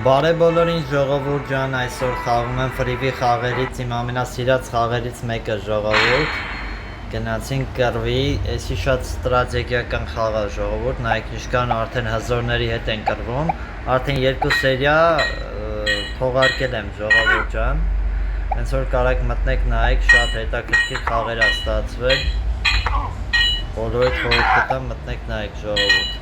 Բարև բոլորին ժողովուրդ ջան, այսօր խաղում եմ ֆրիվի խաղերից իմ ամենասիրած խաղերից մեկը ժողովուրդ գնացինք կռվի, էսի շատ ստրատեգիական խաղ է ժողովուրդ, նայեք ինչքան արդեն հզորների հետ են կռվում, արդեն 2 սերիա թողարկել եմ ժողովուրդ ջան, հենց որ կարաք մտնեք նայեք, շատ հետաքրքիր խաղեր է ստացվել, բոլորդ խորհուրդ կտամ մտնեք նայեք ժողովուրդ։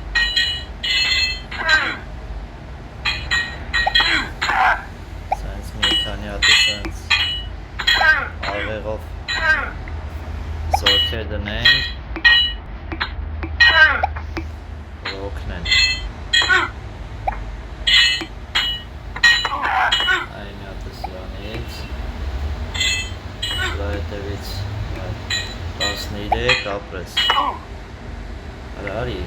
Աղեղով զորքեր դնենք, որ օգնեն։ Այն հատը սրանից, սրա հետևից 13 ապրես, արի,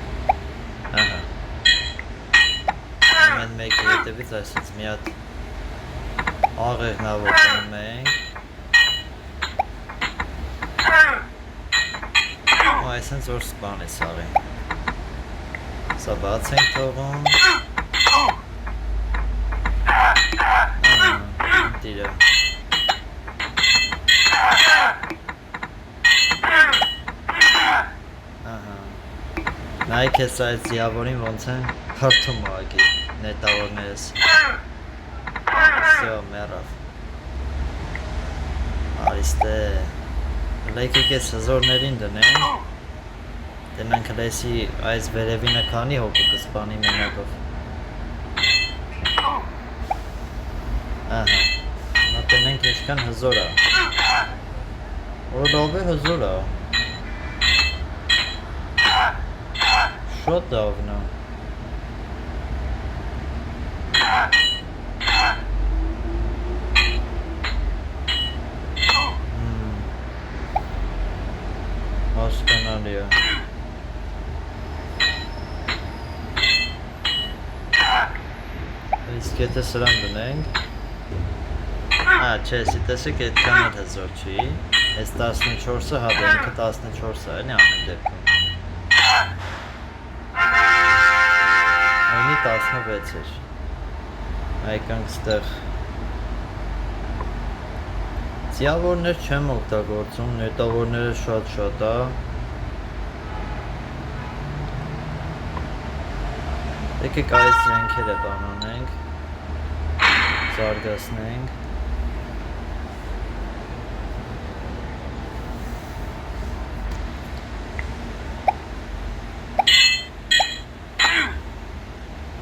ահա, ամեն մեկի հետևից այսից մի հատ աղեղնավոր տնում ենք, այսենց որ սպան է սաղին, սա բաց ենք թողում, տիրը, նայք ես այդ զիավորին ոնց են հրթում ագի նետավորներս, սյո մերավ, արիստե, լայքեք ես հզորներին դնենք, դենանք լեսի այս վերևինը քանի հոգու կսպանի մենակով, ահա, նոտենենք ինչքան հզոր է, որով է հզոր է, շոտ դավնա, հասկանալի է, իսկ եթե սրան դնենք, չէ, սի տեսեք այդքան էլ հզոր չի, այս 14-ը հատենքը 14-ը էլի ամեն դեպքում, այնի 16 էր, այկանք ստեղ, ձիավորներ չեմ օգտագործում, նետավորները շատ է, եկեք այս զենքերը բանանենք, զարգացնենք,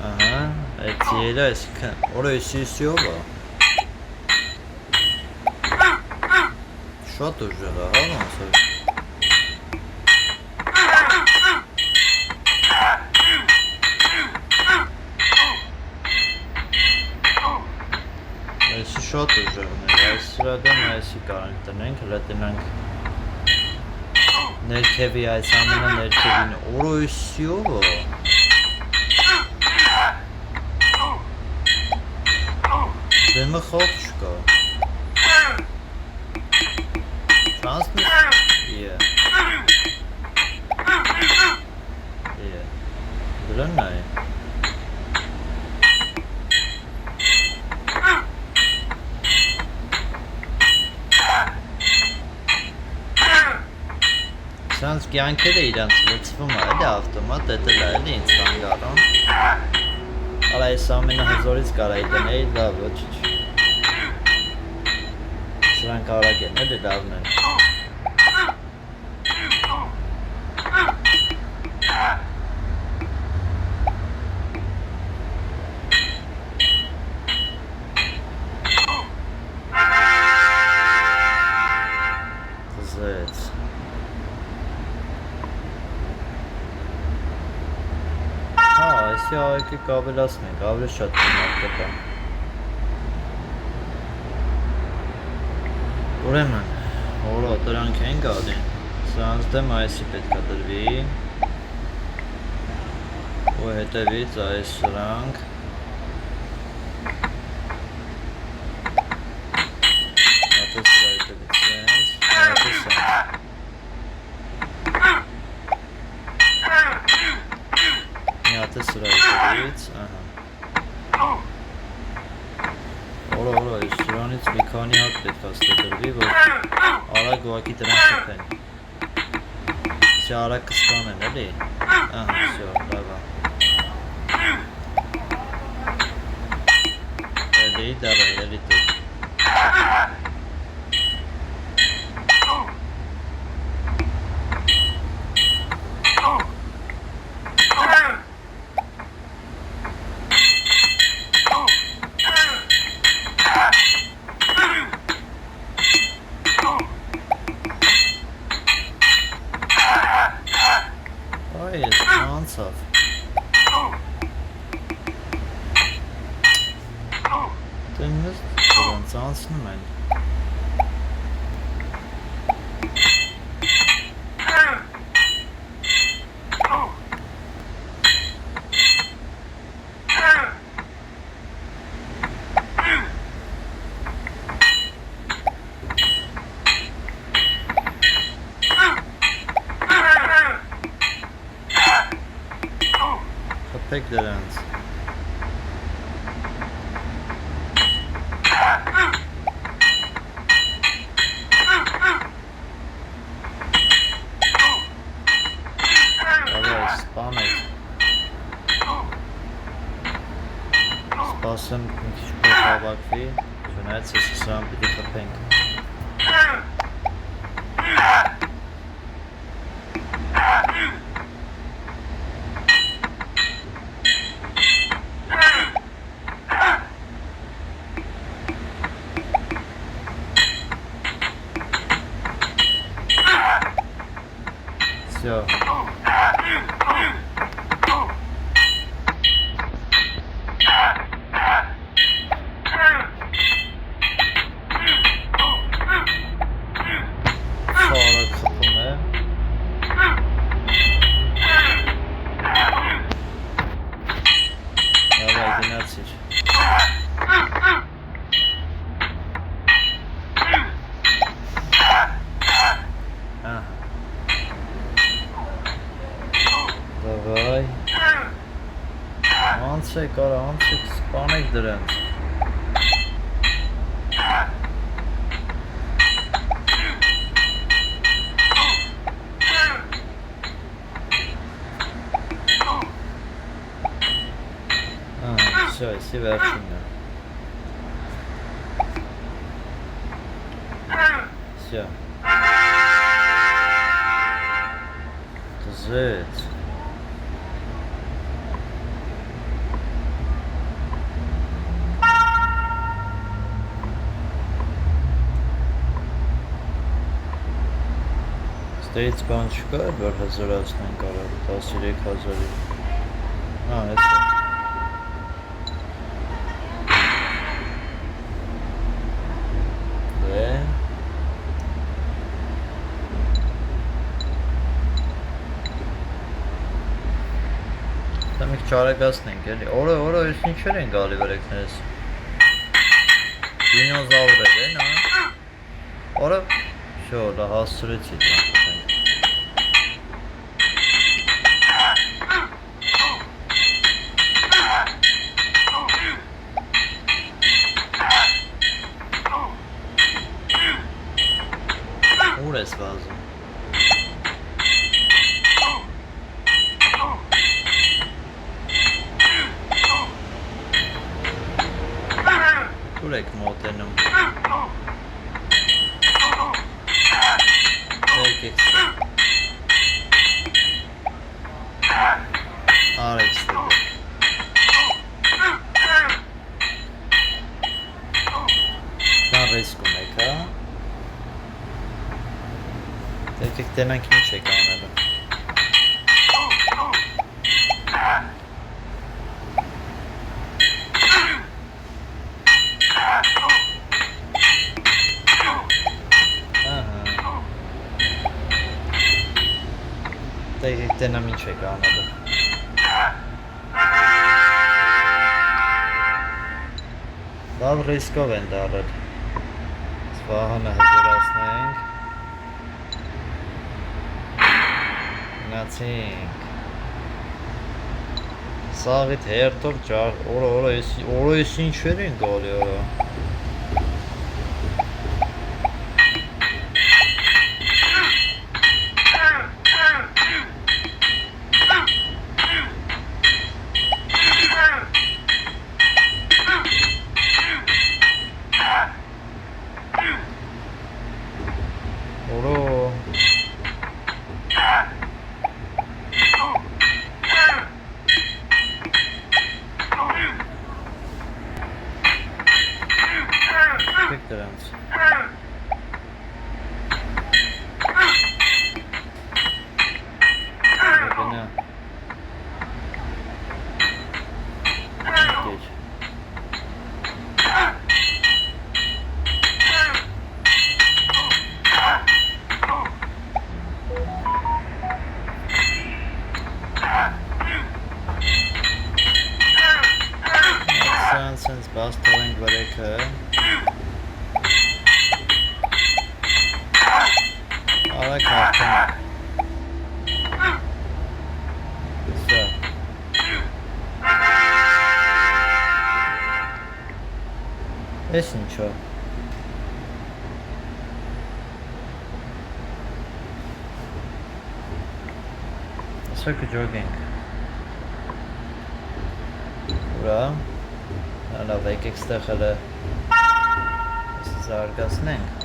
ահա, այդ ձիերը այսիքն, որը իսյուսյով է, շատ ուժեղ է, հա ոնց է, այսի շատ ուժեղն է, այս սրա դեմ այսի կարանք տնենք, հլա տնանք ներքևի այս ամենա ներքևին, որը իսյով է, դեմը խող չկա, դրան նայ, սրանց կյանքերը իրանց լծվում է, էլի ավտոմատ, էտել է էլի ինձ հանգարում, արա այս ամենը հզորից կարայի դնեի, լավ, ոչիչ, սրանք արագ են, էլի լավն են, այսի աղեկեք ավելացնենք, ավելի շատ կնար կտա, ուրեմն, որո դրանք են գադին, սրանց դեմ այսի պետք է դրվի, ու հետևից այս սրանք, հատը սրա հետևից սենց, հատը սենց, Հատը սրա հետևից, ահա, Օրա, այս սրանից մի քանի հատ պետք է ստեղծվի, որ արագ ուղղակի դրան խփեն։ Սա արագ կստանեն, էլի։ Ահա, всё, լավ է։ Էլի, դավայ, էլի դու։ Դեմս դրանց անցնում են։ Խփեք դրանց։ Սպասեմ մի քիչ փոխավակվի, չնայած ես սրան պիտի խփենք։ Всё. Давай. Անցեք, արա, անցեք, սպանեք դրանց։ Всё, если վերջինն է։ Всё։ Ձեծ։ Ստեյց բան չկա, որ հազարացնեն կարող 13,000-ի։ Հա, էս է։ Դա մենք չարագացնենք, էլի։ Օրը ես ինչեր են գալի վրեքներս։ Դինոզավրեր են, հա։ Օրը, շո, դա հասցրեցի դրանք։ Ուր ես վազում։ Ուր եք մոտենում։ Եկեք ստեղ։ Արեք ստեղ։ Կան ռեսկում եք, հա։ Եկեք տենանք ինչ եք անելու։ Եկեք տենամ ինչ եք անելու։ Լավ ռիսկով են դարել։ Սվահանը հզորացնենք։ Գնացինք։ Սաղիտ հերթով ճար, օրը ես ինչեր են գալի, օրը։ Եք դրանց։ Գնա։ Դիջ։ Sense bus towing vareke. Ala kartın. So. Esin čo. Circuit jogging. Ura. Լավ, եկեք ստեղ հələ զարգացնենք։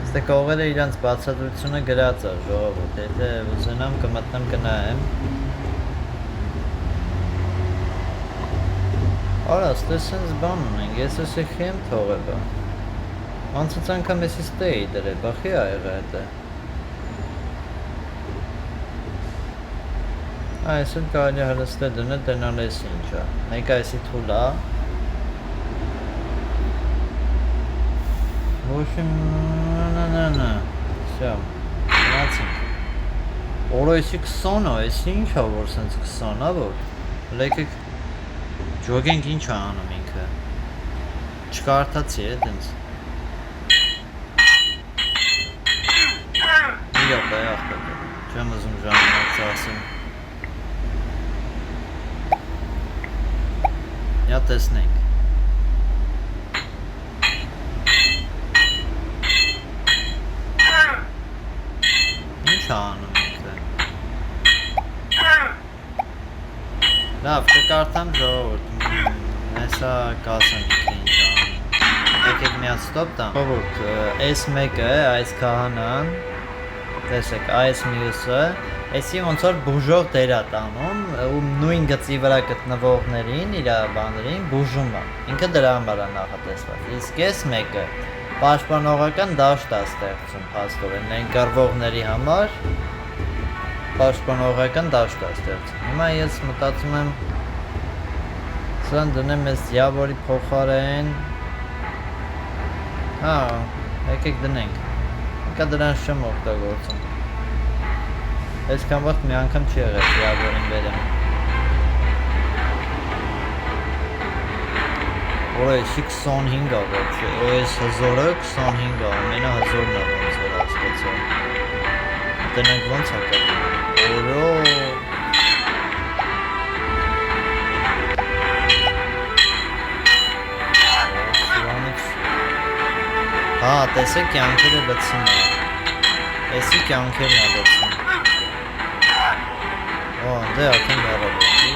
Ստե կողերը իրանց բացատրությունը գրած է ժողովուրդ, եթե ուզենամ կմտնեմ կնայեմ։ Արա, ստե սենց բան ունենք, ես ես եղի եմ թողել բա։ Անցած անգամ ես ստե էի դրել, բախի ա եղա հետը։ Այսօր կարելի է հրստել դնել դնալ ես ինչա, մեկ այսի թուլ ա Ոչմ նանանանա Սյա, նացինք Որը եսի 20 ա, եսի ինչ ա որ սենց 20 ա որ Լեկեք ջոգենք ինչ ա անում ինքը Չկարդացի է դենց Իրապ է աղպետ Չեմ ուզում ժամանակ ծասեմ Յա տեսնենք Ինչ անում ինքը Լավ, կկարդամ ժողովուրդ Հեսա կասեմ ինքը ինչ անում Եկեք միած ստոպ տամ Ժողովուրդ, այս մեկը, այս կահանան Տեսեք, այս մյուսը Էսի ոնց որ բուժող դեր է տանում ու նույն գծի վրա գտնվողներին, իր բաներին բուժում է։ Ինքը դրա համար է նախատեսված։ Իսկ այս մեկը պաշտպանողական դաշտ է ստեղծում փաստորեն, այն գրվողների համար պաշտպանողական դաշտ է ստեղծում։ Հիմա ես մտածում եմ սրան դնեմ այս դիավորի փոխարեն։ Հա, եկեք դնենք։ Եկա դրանց չեմ օգտագործում։ Այսքան վաղ մի անգամ չի եղել դիավորին վերեմ Որը եսի 25 ա ոչ է Այս հզորը 25 ա Ամենա հզորն ա ոնց որ աստեցա Դնենք ոնց ա կրում Որո Հա տեսեք կյանքերը լծում է Եսի կյանքերն ա լծում Դե արդեն բարավետի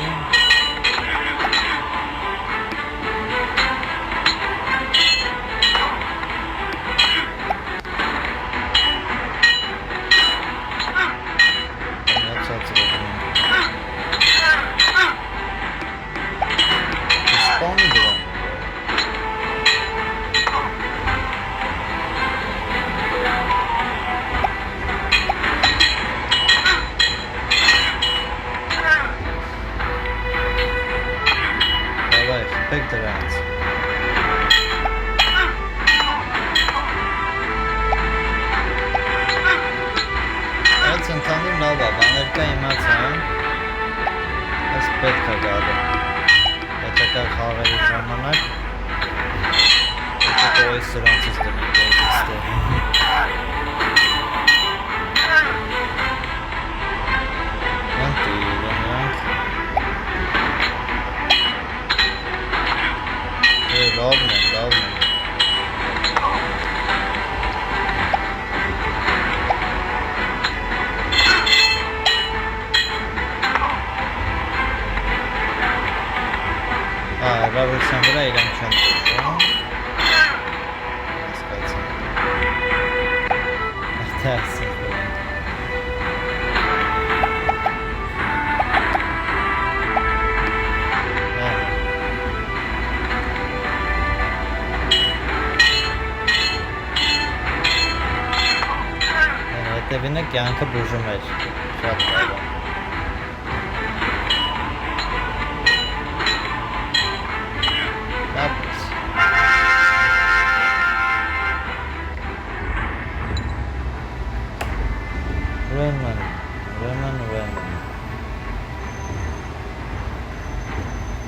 Միացած Իսպանի դրան Պեք դրանց Այդ ընթանում լավ է, բաներ կա իմացան Այս պետք է գալը Հետակա խաղերի ժամանակ Հետակա այս սրանցից դնենք Լավն են, լավն են Հրավության վրա իրանք չեն տուշում Հասկացում Արտասին Ուրեմն կյանքը բուժում էր, շատ լավ է։ Ուրեմն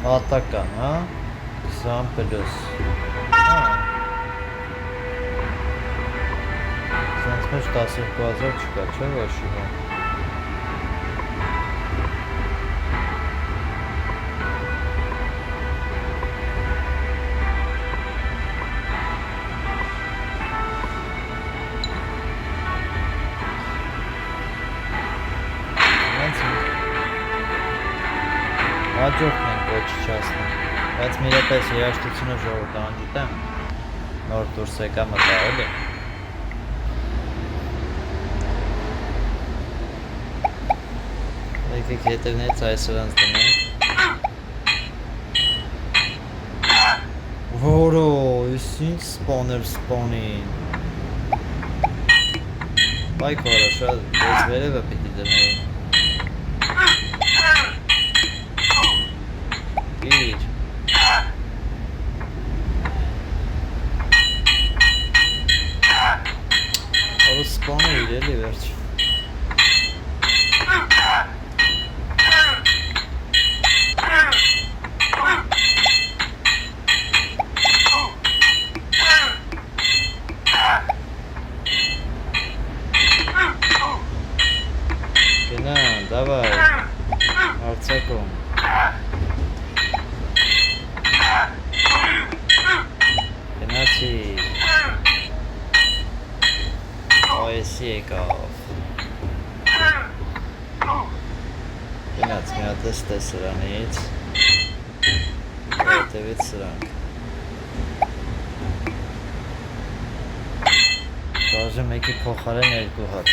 Պատական, հա, 20 պլուս, սենց մեջ 12,000 չկա, չէ ոչի բան։ Հաջորդն ենք ոչիչացնում, բայց մի րոպե երաժշտությունը ժողովուրդ անջիտեմ, նոր դուրս եկա մտա, էլի։ Եկեք հետևներից այսօր անց դնենք։ Որո, ես ինչ սպոներ սպոնին։ Բայք որը շատ ես վերևը պիտի դնեի։ Սպանը իրելի վերջ։ Գնան, դավայ, արցակում։ Գնացի։ Այսի եկավ։ Գնաց մի հատ էստե սրանից, հետևից սրանք։ Բաժը մեկի փոխարեն երկու հատ։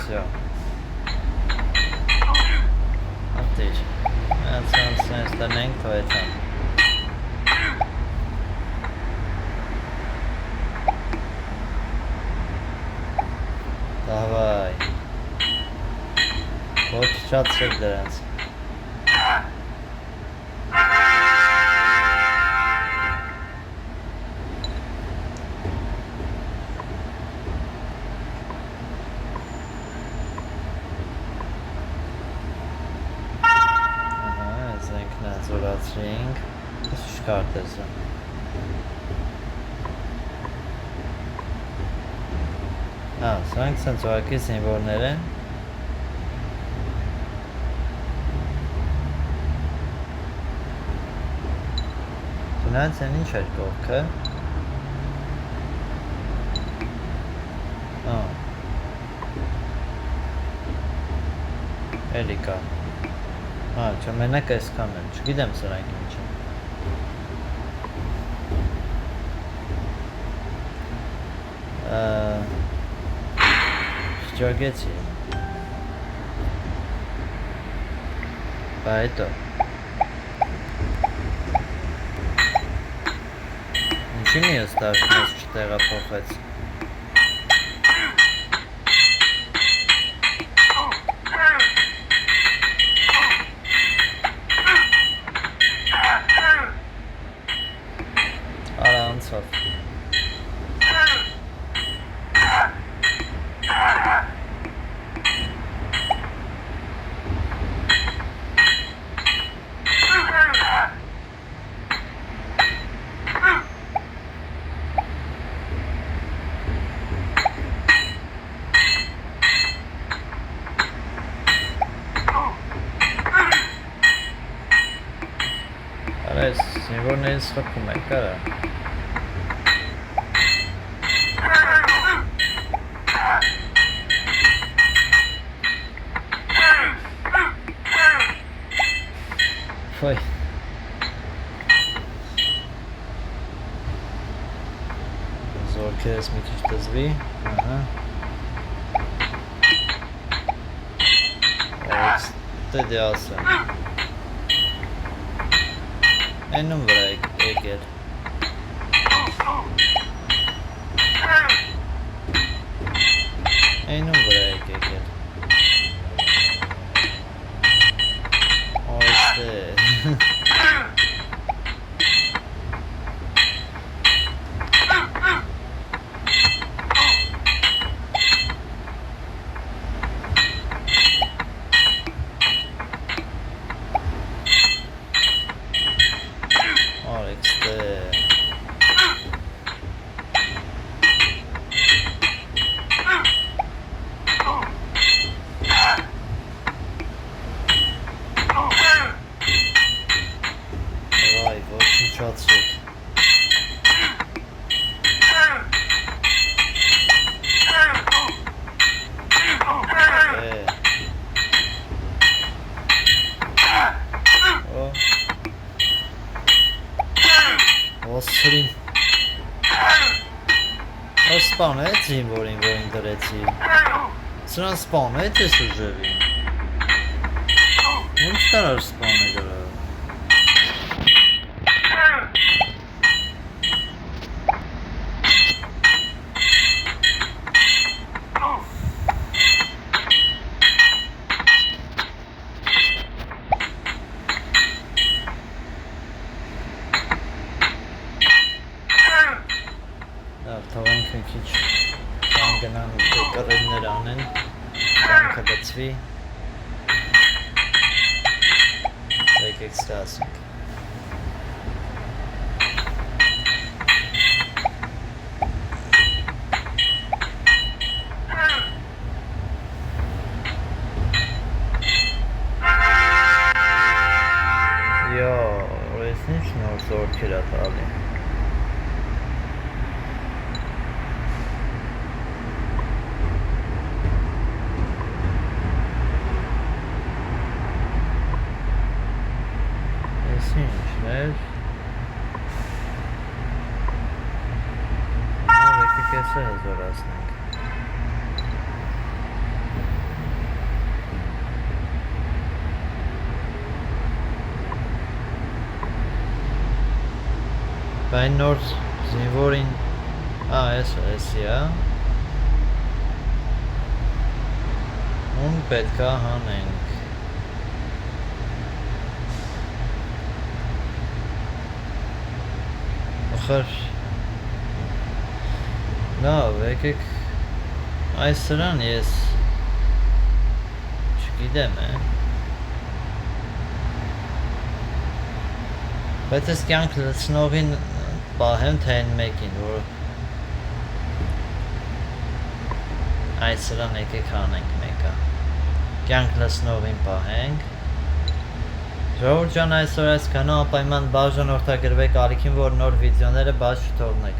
Всё. Տնենք թողեցան։ Դավայ։ Ոչ չացրեք դրանց։ Զորացրինք, ես շկարդ ես է։ Սրանք սենց ուղակի զինվորներ են։ Գնաց են ինչ էր կողքը։ Էլի կա։ Չէ, մենակ այսքան են, չգիտեմ սրանք ինչ են։ Շջագեցի։ Բա հետո։ Ինչի մի ես դաշնես չտեղափոխեց։ Զինվորներից խփում եք, արա։ Ֆոյ։ Զորքերս մի քիչ դզվի, Դե ասեմ։ Էնում վրա եկել։ Էնում վրա եկել։ Այստե։ Osrim. Սպանեցի, որին դրեցի։ Սրան սպանեց ես ուժևին։ Ոնց կարար սպանել դրա։ Թողենք մի քիչ կան գնան կռիվներ անեն, կյանքը բծվի, եկեք ստասենք։ Յո, ես ինչ նոր զորքեր ա տալի։ Ինչներ եկեք ես հզորացնենք Բայց նոր զինվորին էսի է ում պետք է հանենք Լավ, եկեք այս սրան ես չգիտեմ բայց ես կյանք լցնողին պահեմ թե այն մեկին, որ այս սրան եկեք հանենք մեկը կյանք լցնողին պահենք Ժողովուրդ ջան այսօր այսքանը անպայման բաժանորդագրվեք ալիքին որ նոր վիդեոները բաց չթողնեք